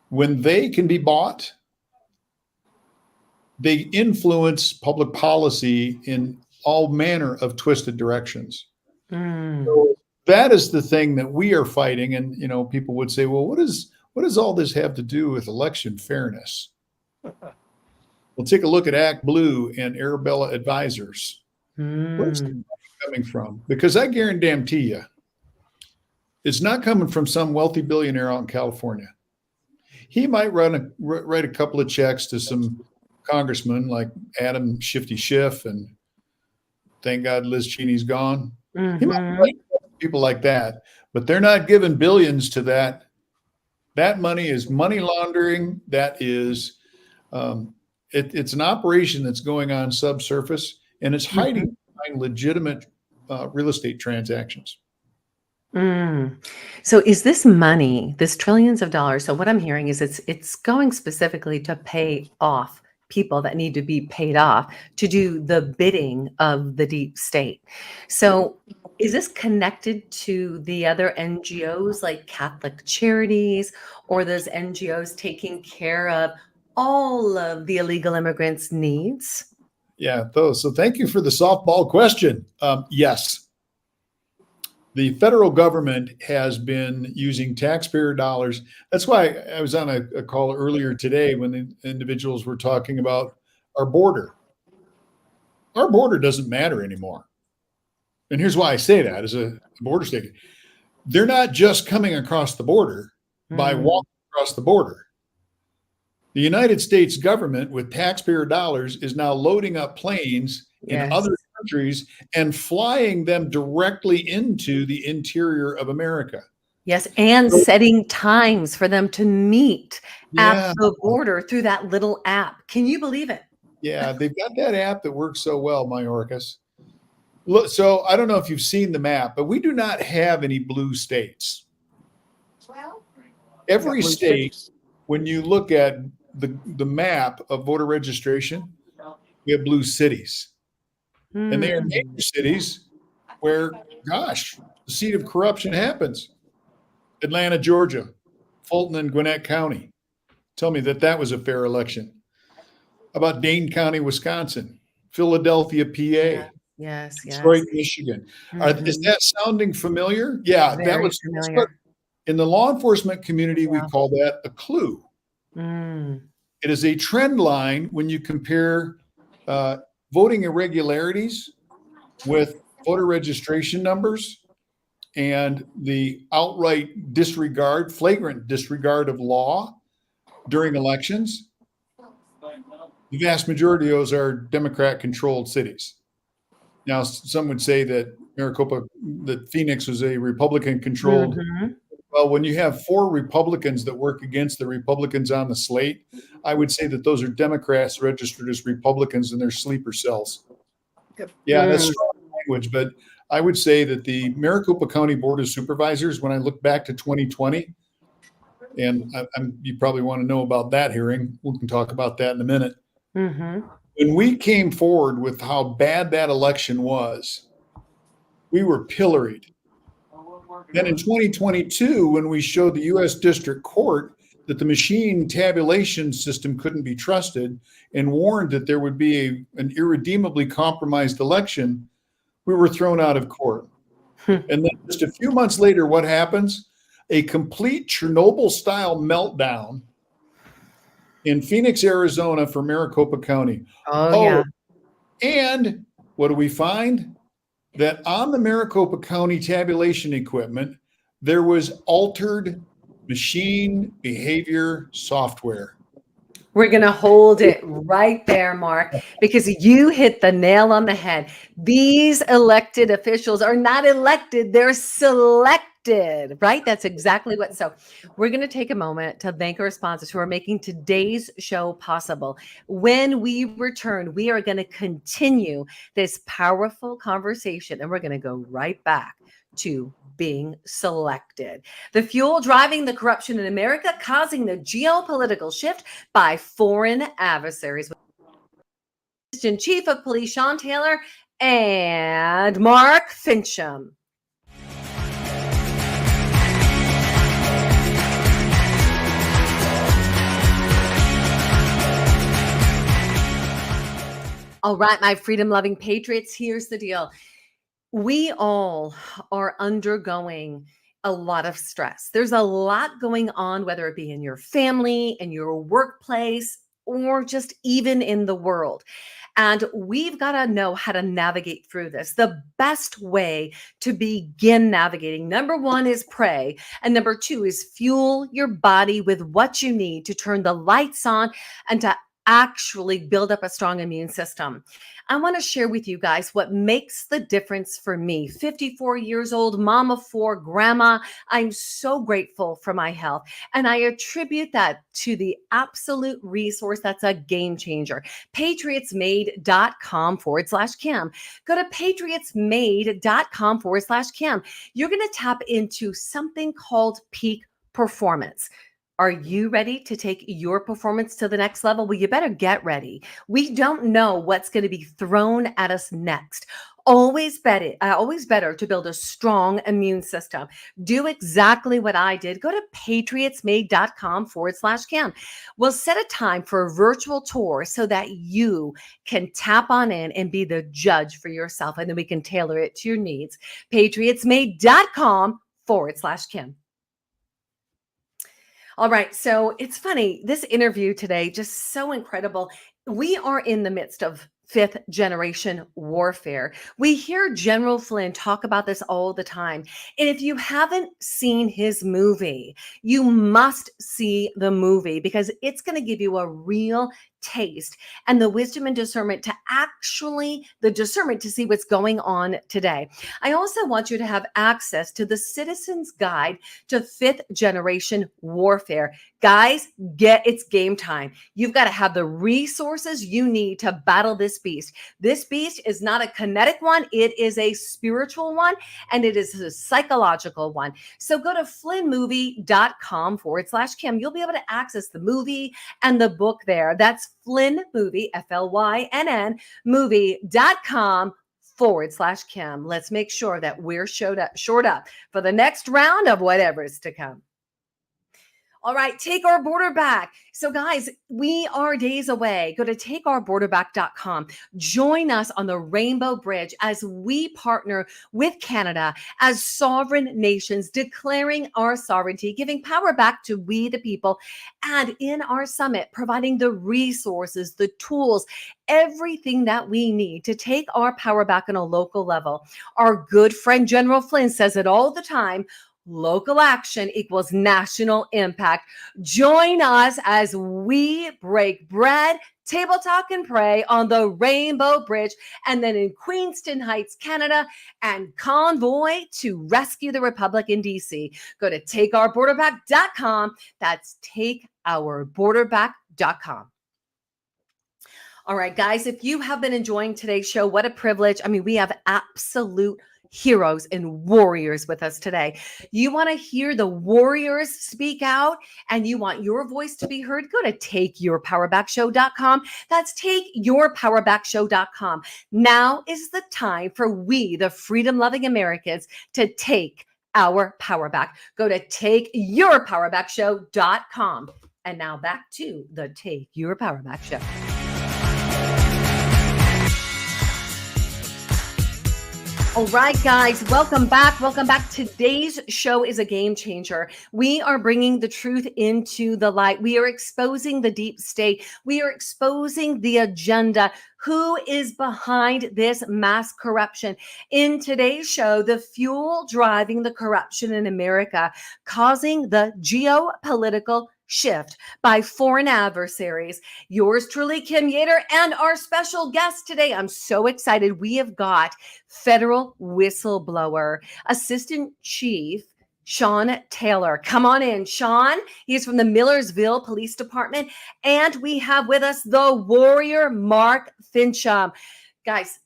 when they can be bought, they influence public policy in all manner of twisted directions. So that is the thing that we are fighting. And, people would say, well, what does all this have to do with election fairness? Well, take a look at Act Blue and Arabella Advisors. Where's the money coming from? Because I guarantee you, it's not coming from some wealthy billionaire out in California. He might write a couple of checks to some congressmen like Adam Shifty Schiff, and thank God Liz Cheney's gone. He might write people like that, but they're not giving billions to that. That money is money laundering. That is, it's an operation that's going on subsurface, and it's hiding behind legitimate real estate transactions. Mm. So is this money, this trillions of dollars? So what I'm hearing is it's going specifically to pay off people that need to be paid off to do the bidding of the deep state. So is this connected to the other NGOs like Catholic Charities or those NGOs taking care of all of the illegal immigrants' needs? Yeah, those. So thank you for the softball question. Yes. The federal government has been using taxpayer dollars. That's why I was on a call earlier today when the individuals were talking about our border. Our border doesn't matter anymore. And here's why I say that as a border state. They're not just coming across the border by walking across the border. The United States government, with taxpayer dollars, is now loading up planes in other countries and flying them directly into the interior of America. Yes, and setting times for them to meet at Yeah. the border through that little app. Can you believe it? Yeah, they've got that app that works so well, Mayorkas. Look, so I don't know if you've seen the map, but we do not have any blue states. Every state, when you look at the map of voter registration, we have blue cities. And they are major cities where, gosh, the seat of corruption happens. Atlanta, Georgia, Fulton and Gwinnett County. Tell me that was a fair election. How about Dane County, Wisconsin, Philadelphia, PA, Yes. Detroit, Michigan. Is that sounding familiar? Yeah, that was familiar. in the law enforcement community, we call that a clue. It is a trend line when you compare voting irregularities with voter registration numbers and the outright disregard, flagrant disregard of law during elections. The vast majority of those are Democrat-controlled cities. Now, some would say that that Phoenix was a Republican-controlled. Well, when you have 4 Republicans that work against the Republicans on the slate, I would say that those are Democrats registered as Republicans in their sleeper cells. Yep. Yeah, that's strong language, but I would say that the Maricopa County Board of Supervisors, when I look back to 2020, and you probably want to know about that hearing, we can talk about that in a minute. When we came forward with how bad that election was, we were pilloried. Then in 2022, when we showed the U.S. District Court that the machine tabulation system couldn't be trusted and warned that there would be an irredeemably compromised election, we were thrown out of court. And then just a few months later, what happens? A complete Chernobyl-style meltdown in Phoenix, Arizona for Maricopa County. Yeah. And what do we find? That on the Maricopa County tabulation equipment, there was altered machine behavior software. We're going to hold it right there, Mark, because you hit the nail on the head. These elected officials are not elected, they're selected, right? That's exactly what. So we're going to take a moment to thank our sponsors who are making today's show possible. When we return, we are going to continue this powerful conversation, and we're going to go right back to being selected. The fuel driving the corruption in America, causing the geopolitical shift by foreign adversaries. Assistant Chief of Police Sean Taylor and Mark Fincham. All right, my freedom-loving patriots, here's the deal. We all are undergoing a lot of stress. There's a lot going on, whether it be in your family, in your workplace, or just even in the world. And we've got to know how to navigate through this. The best way to begin navigating, number 1 is pray. And number 2 is fuel your body with what you need to turn the lights on and to actually build up a strong immune system. I want to share with you guys what makes the difference for me. 54 years old, mom of four, grandma. I'm so grateful for my health. And I attribute that to the absolute resource that's a game changer. Patriotsmade.com/Kim. Go to patriotsmade.com/Kim. You're going to tap into something called peak performance. Are you ready to take your performance to the next level? Well, you better get ready. We don't know what's going to be thrown at us next. Always better to build a strong immune system. Do exactly what I did. Go to patriotsmade.com/Kim. We'll set a time for a virtual tour so that you can tap on in and be the judge for yourself. And then we can tailor it to your needs. patriotsmade.com/Kim. All right. So it's funny. This interview today, just so incredible. We are in the midst of fifth generation warfare. We hear General Flynn talk about this all the time. And if you haven't seen his movie, you must see the movie because it's going to give you a real taste and the wisdom and discernment to see what's going on today. I also want you to have access to the Citizen's Guide to Fifth Generation Warfare. Guys, it's game time. You've got to have the resources you need to battle this beast. This beast is not a kinetic one. It is a spiritual one, and it is a psychological one. So go to flynnmovie.com/Kim. You'll be able to access the movie and the book there. That's Flynn Movie, FLYNN movie.com/Kim. Let's make sure that we're shored up for the next round of whatever is to come. All right, take our border back. So guys, we are days away. Go to takeourborderback.com. Join us on the Rainbow Bridge as we partner with Canada as sovereign nations, declaring our sovereignty, giving power back to we the people, and in our summit, providing the resources, the tools, everything that we need to take our power back on a local level. Our good friend General Flynn says it all the time. Local action equals national impact. Join us as we break bread, table talk, and pray on the Rainbow Bridge, and then in Queenston Heights, Canada, and convoy to rescue the Republic in DC. Go to takeourborderback.com. That's takeourborderback.com. All right, guys, if you have been enjoying today's show, what a privilege. I mean, we have absolute heroes and warriors with us today. You want to hear the warriors speak out and you want your voice to be heard? Go to takeyourpowerbackshow.com. That's takeyourpowerbackshow.com. Now is the time for we, the freedom-loving Americans, to take our power back. Go to takeyourpowerbackshow.com. And now back to the Take Your Power Back Show. All right, guys, welcome back. Welcome back. Today's show is a game changer. We are bringing the truth into the light. We are exposing the deep state. We are exposing the agenda. Who is behind this mass corruption? In today's show, the fuel driving the corruption in America, causing the geopolitical shift by foreign adversaries. Yours truly, Kim Yater, and our special guest today. I'm so excited. We have got federal whistleblower, Assistant Chief Sean Taylor. Come on in, Sean. He's from the Millersville Police Department. And we have with us the warrior, Mark Fincham. Guys,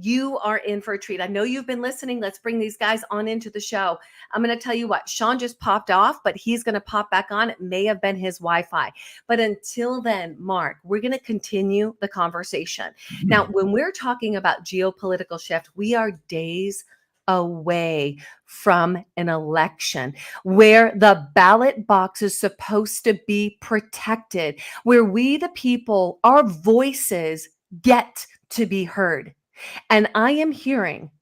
you are in for a treat. I know you've been listening. Let's bring these guys on into the show. I'm going to tell you what, Sean just popped off, but he's going to pop back on. It may have been his Wi-Fi. But until then, Mark, we're going to continue the conversation. Now, when we're talking about geopolitical shift, we are days away from an election where the ballot box is supposed to be protected, where we, the people, our voices get to be heard. And I am hearing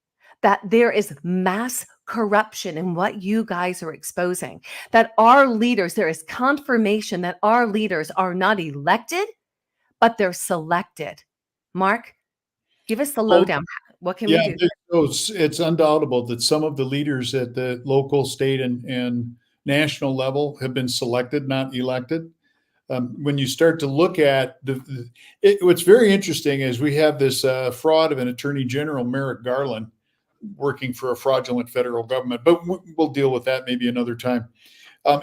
that there is mass corruption in what you guys are exposing, that our leaders, there is confirmation that our leaders are not elected, but they're selected. Mark, give us the lowdown. What can we do? It's undoubtable that some of the leaders at the local, state, and national level have been selected, not elected. when you start to look at what's very interesting is we have this fraud of an Attorney General, Merrick Garland, working for a fraudulent federal government, but we'll deal with that maybe another time.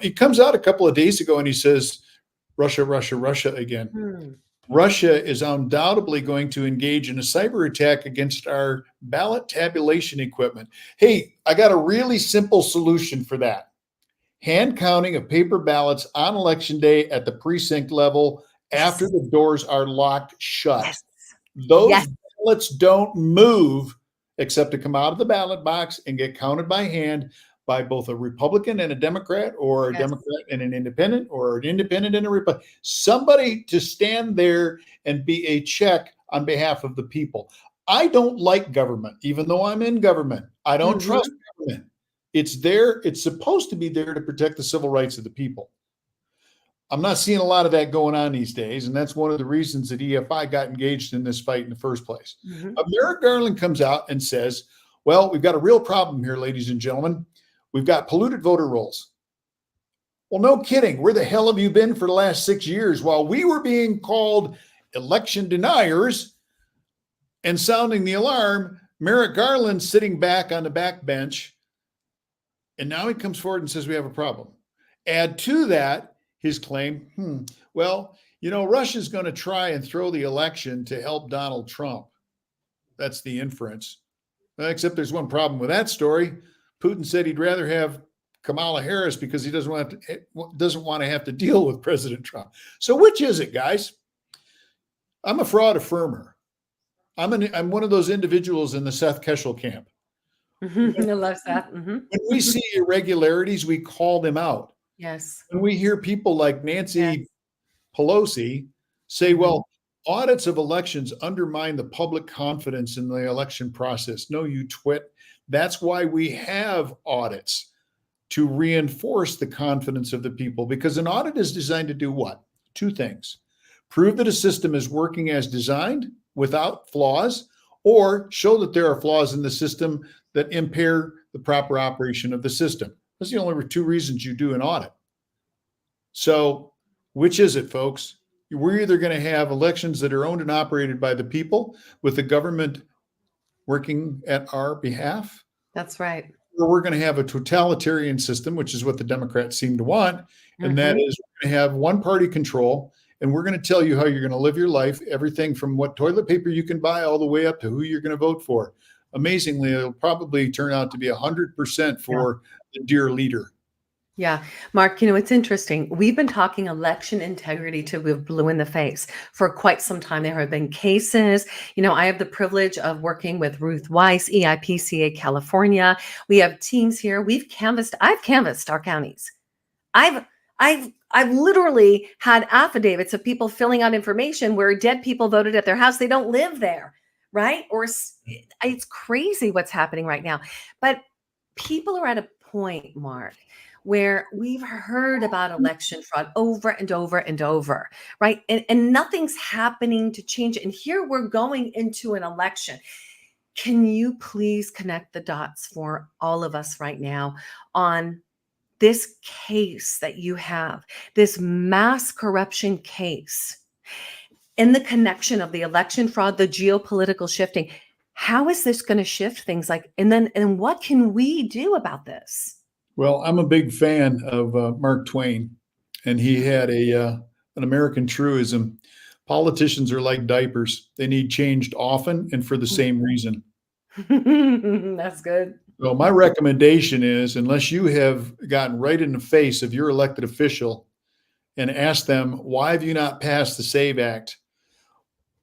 He comes out a couple of days ago and he says, Russia, Russia, Russia again. Russia is undoubtedly going to engage in a cyber attack against our ballot tabulation equipment. Hey, I got a really simple solution for that. Hand counting of paper ballots on election day at the precinct level after the doors are locked shut. Yes. Those Yes. ballots don't move except to come out of the ballot box and get counted by hand by both a Republican and a Democrat, or a Yes. Democrat and an independent, or an independent and a Republican. Somebody to stand there and be a check on behalf of the people. I don't like government, even though I'm in government. I don't trust government. It's there. It's supposed to be there to protect the civil rights of the people. I'm not seeing a lot of that going on these days, and that's one of the reasons that EFI got engaged in this fight in the first place. Merrick Garland comes out and says, well, we've got a real problem here, ladies and gentlemen. We've got polluted voter rolls. Well, no kidding. Where the hell have you been for the last 6 years while we were being called election deniers and sounding the alarm? Merrick Garland sitting back on the back bench, and now he comes forward and says we have a problem. Add to that his claim, well, you know, Russia's going to try and throw the election to help Donald Trump. That's the inference. Except there's one problem with that story. Putin said he'd rather have Kamala Harris because he doesn't want to have to deal with President Trump. So which is it, guys? I'm a fraud affirmer. I'm one of those individuals in the Seth Keshel camp. I love that. When we see irregularities, we call them out. Yes. When we hear people like Nancy Pelosi say, well, audits of elections undermine the public confidence in the election process. No, you twit. That's why we have audits, to reinforce the confidence of the people, because an audit is designed to do what? Two things: prove that a system is working as designed without flaws, or show that there are flaws in the system that impair the proper operation of the system. That's the only two reasons you do an audit. So which is it, folks? We're either going to have elections that are owned and operated by the people with the government working at our behalf. That's right. Or we're going to have a totalitarian system, which is what the Democrats seem to want. And that is, we're going to have one party control, and we're going to tell you how you're going to live your life, everything from what toilet paper you can buy all the way up to who you're going to vote for. Amazingly, it'll probably turn out to be 100% for the dear leader. Yeah. Mark, you know, it's interesting. We've been talking election integrity to blue in the face for quite some time. There have been cases. You know, I have the privilege of working with Ruth Weiss, EIPCA California. We have teams here. I've canvassed our counties. I've literally had affidavits of people filling out information where dead people voted at their house. They don't live there, right? Or it's crazy what's happening right now. But people are at a point, Mark, where we've heard about election fraud over and over and over, right? And nothing's happening to change it. And here we're going into an election. Can you please connect the dots for all of us right now on this case that you have, this mass corruption case, in the connection of the election fraud, the geopolitical shifting? How is this going to shift things and what can we do about this? Well, I'm a big fan of Mark Twain, and he had an American truism: politicians are like diapers. They need changed often and for the same reason. That's good. So my recommendation is, unless you have gotten right in the face of your elected official and asked them, why have you not passed the SAVE Act?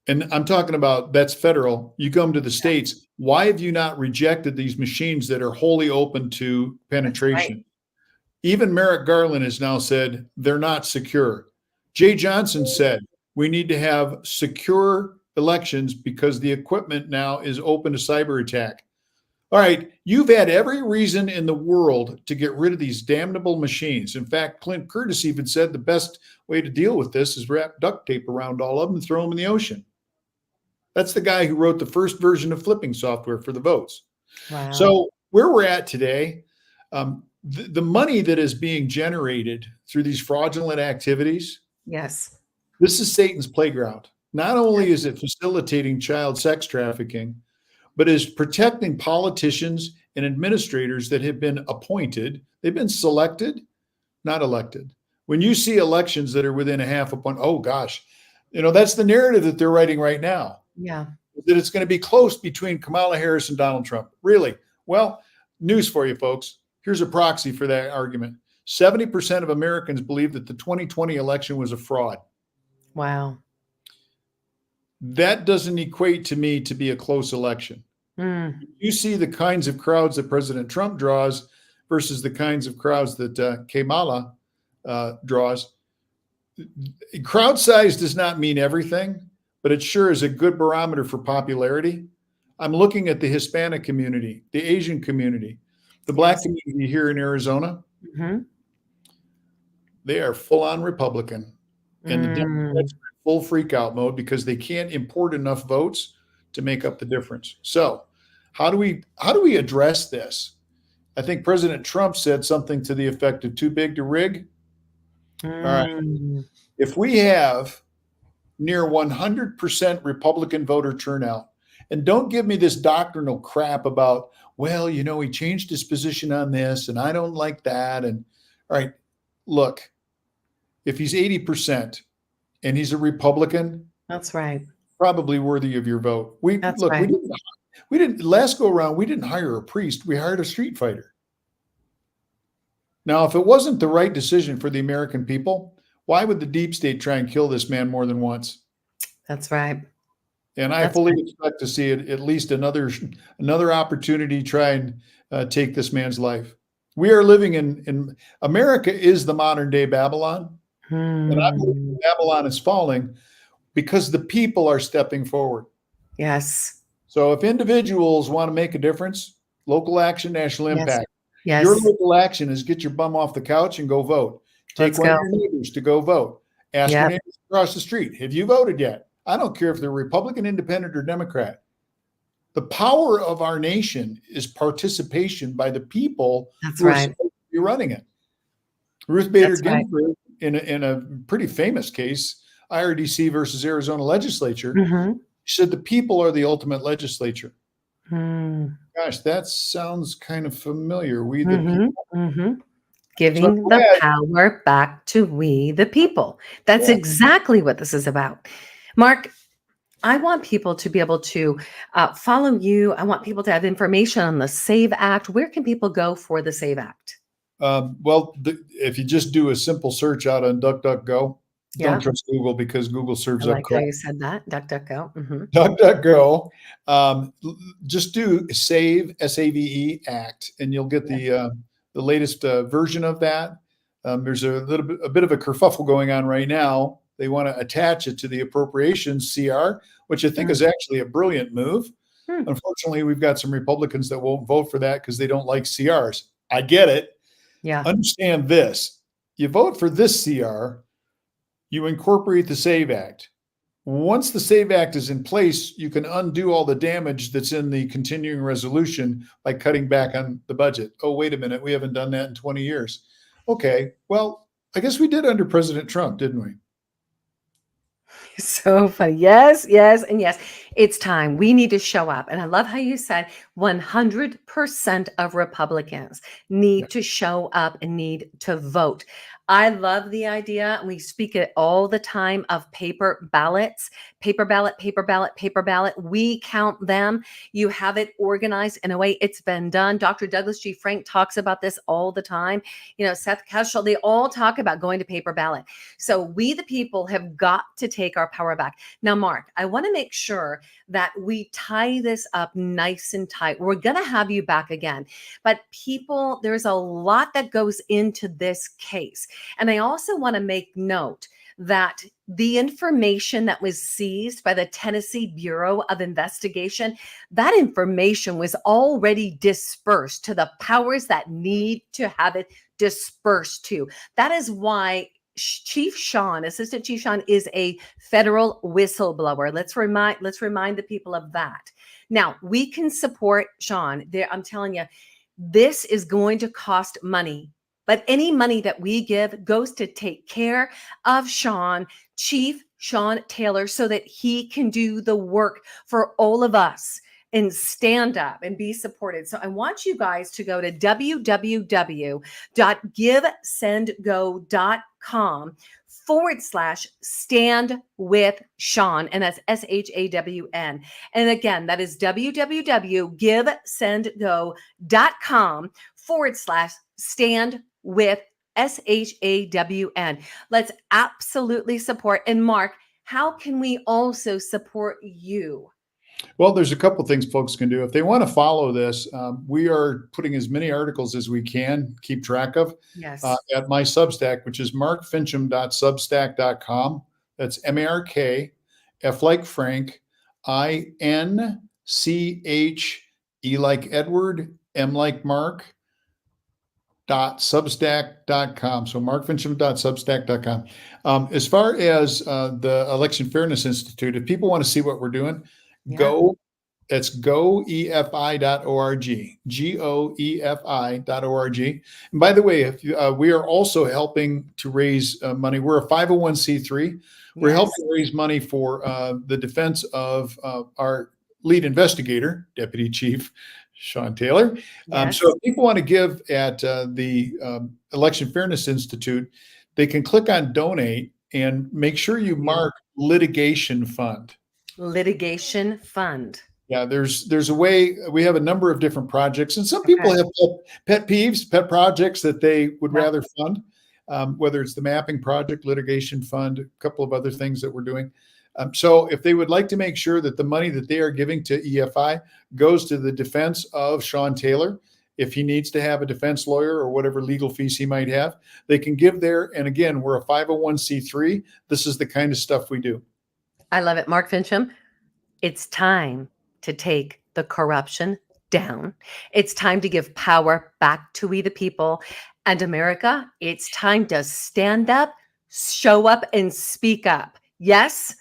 And I'm talking about, that's federal. You come to the states. Why have you not rejected these machines that are wholly open to penetration? Right. Even Merrick Garland has now said they're not secure. Jay Johnson said we need to have secure elections because the equipment now is open to cyber attack. All right, you've had every reason in the world to get rid of these damnable machines. In fact, Clint Curtis even said the best way to deal with this is wrap duct tape around all of them and throw them in the ocean. That's the guy who wrote the first version of flipping software for the votes. Wow. So where we're at today, the money that is being generated through these fraudulent activities Yes. This is Satan's playground. Not only is it facilitating child sex trafficking, but is protecting politicians and administrators that have been appointed. They've been selected, not elected. When you see elections that are within a half a point, oh gosh, that's the narrative that they're writing right now. Yeah. That it's going to be close between Kamala Harris and Donald Trump. Really? Well, news for you, folks. Here's a proxy for that argument. 70% of Americans believe that the 2020 election was a fraud. Wow. That doesn't equate to me to be a close election. You see the kinds of crowds that President Trump draws versus the kinds of crowds that Kamala draws. Crowd size does not mean everything, but it sure is a good barometer for popularity. I'm looking at the Hispanic community, the Asian community, the Black community here in Arizona. Mm-hmm. They are full on Republican. And the Democrats are in full freak out mode because they can't import enough votes to make up the difference. So how do we address this? I think President Trump said something to the effect of too big to rig. All right. If we have near 100% Republican voter turnout, and don't give me this doctrinal crap about, well, he changed his position on this and I don't like that. And all right, look, if he's 80% and he's a Republican, that's right. Probably worthy of your vote. That's right. We didn't last go around. We didn't hire a priest. We hired a street fighter. Now, if it wasn't the right decision for the American people, why would the deep state try and kill this man more than once? That's right. And I fully expect to see it, at least another opportunity to try and take this man's life. We are living in America is the modern day Babylon. And I believe Babylon is falling because the people are stepping forward. Yes. So if individuals want to make a difference, local action, national impact. Yes. Your local action is get your bum off the couch and go vote. Take one of your neighbors to go vote. Ask your neighbors across the street, have you voted yet? I don't care if they're Republican, Independent, or Democrat. The power of our nation is participation by the people who are supposed to be running it. Ruth Bader Ginsburg, in a pretty famous case, IRDC versus Arizona legislature, she said the people are the ultimate legislature. Gosh, that sounds kind of familiar. We the people. Giving the power back to we the people. That's exactly what this is about. Mark, I want people to be able to follow you. I want people to have information on the SAVE Act. Where can people go for the SAVE Act? If you just do a simple search out on DuckDuckGo, don't trust Google because Google serves up crap. How you said that, DuckDuckGo. DuckDuckGo. Just do SAVE, SAVE Act, and you'll get the latest version of that. There's a bit of a kerfuffle going on right now. They want to attach it to the appropriations CR, which I think is actually a brilliant move. Unfortunately, we've got some Republicans that won't vote for that because they don't like CRs. I get it. Yeah. Understand this. You vote for this CR, you incorporate the SAVE Act. Once the SAVE Act is in place, you can undo all the damage that's in the continuing resolution by cutting back on the budget. Oh, wait a minute. We haven't done that in 20 years. Okay. Well, I guess we did under President Trump, didn't we? So funny. Yes, and yes. It's time. We need to show up. And I love how you said 100% of Republicans need to show up and need to vote. I love the idea. We speak it all the time of paper ballots, paper ballot. We count them. You have it organized in a way it's been done. Dr. Douglas G. Frank talks about this all the time. Seth Keshel, they all talk about going to paper ballot. So we, the people, have got to take our power back. Now, Mark, I want to make sure that we tie this up nice and tight. We're going to have you back again. But people, there's a lot that goes into this case. And I also want to make note that the information that was seized by the Tennessee Bureau of Investigation, that information was already dispersed to the powers that need to have it dispersed to. That is why Assistant Chief Sean is a federal whistleblower. Let's remind the people of that. Now, we can support Sean. I'm telling you, this is going to cost money. But any money that we give goes to take care of Chief Sean Taylor, so that he can do the work for all of us and stand up and be supported. So I want you guys to go to www.givesendgo.com/stand with Sean. And that's SHAWN. And again, that is www.givesendgo.com/stand with SHAWN. Let's absolutely support. And Mark, how can we also support you? Well, there's a couple things folks can do. If they want to follow this, we are putting as many articles as we can keep track of Yes. At my Substack, which is markfincham.substack.com. That's MARK, F like Frank, INCH, E like Edward, M like Mark, .substack.com. So markfincham.substack.com. As far as the Election Fairness Institute, if people want to see what we're doing, that's goefi.org, goefi.org. And by the way, if we are also helping to raise money. We're a 501c3. We're helping raise money for the defense of our lead investigator, Deputy Chief Sean Taylor. So if people want to give at the Election Fairness Institute, they can click on donate and make sure you mark litigation fund. Litigation fund. Yeah, there's a way. We have a number of different projects, and some people have pet peeves, pet projects that they would rather fund, whether it's the mapping project, litigation fund, a couple of other things that we're doing. So if they would like to make sure that the money that they are giving to EFI goes to the defense of Sean Taylor, if he needs to have a defense lawyer or whatever legal fees he might have, they can give there. And again, we're a 501c3. This is the kind of stuff we do. I love it. Mark Fincham, it's time to take the corruption down. It's time to give power back to we the people. And America, it's time to stand up, show up, and speak up. Yes.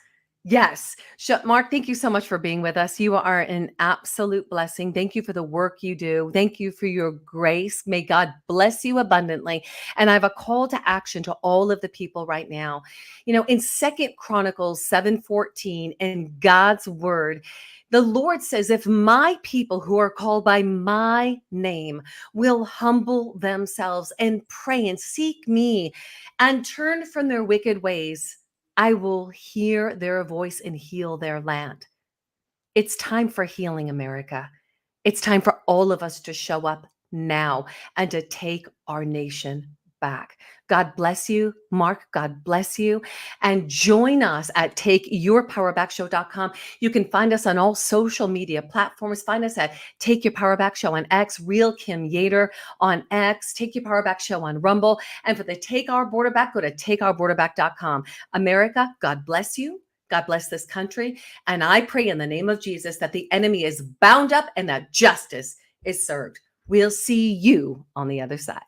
Yes. Mark, thank you so much for being with us. You are an absolute blessing. Thank you for the work you do. Thank you for your grace. May God bless you abundantly. And I have a call to action to all of the people right now. You know, in 2 Chronicles 7:14, in God's word, the Lord says, if my people who are called by my name will humble themselves and pray and seek me and turn from their wicked ways, I will hear their voice and heal their land. It's time for healing, America. It's time for all of us to show up now and to take our nation back. God bless you, Mark. God bless you. And join us at takeyourpowerbackshow.com. You can find us on all social media platforms. Find us at Take Your Power Back Show on X, Real Kim Yater on X, Take Your Power Back Show on Rumble. And for the Take Our Border Back, go to takeourborderback.com. America, God bless you. God bless this country. And I pray in the name of Jesus that the enemy is bound up and that justice is served. We'll see you on the other side.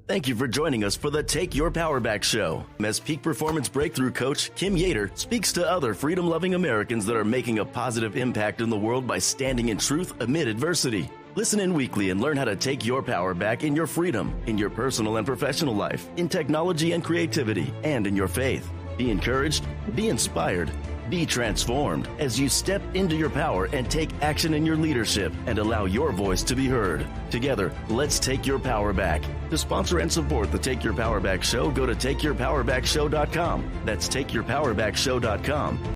Thank you for joining us for the Take Your Power Back Show. As peak performance breakthrough coach Kim Yater speaks to other freedom-loving Americans that are making a positive impact in the world by standing in truth amid adversity. Listen in weekly and learn how to take your power back in your freedom, in your personal and professional life, in technology and creativity, and in your faith. Be encouraged, be inspired, be transformed as you step into your power and take action in your leadership and allow your voice to be heard. Together, let's take your power back. To sponsor and support the Take Your Power Back Show, go to takeyourpowerbackshow.com. That's takeyourpowerbackshow.com.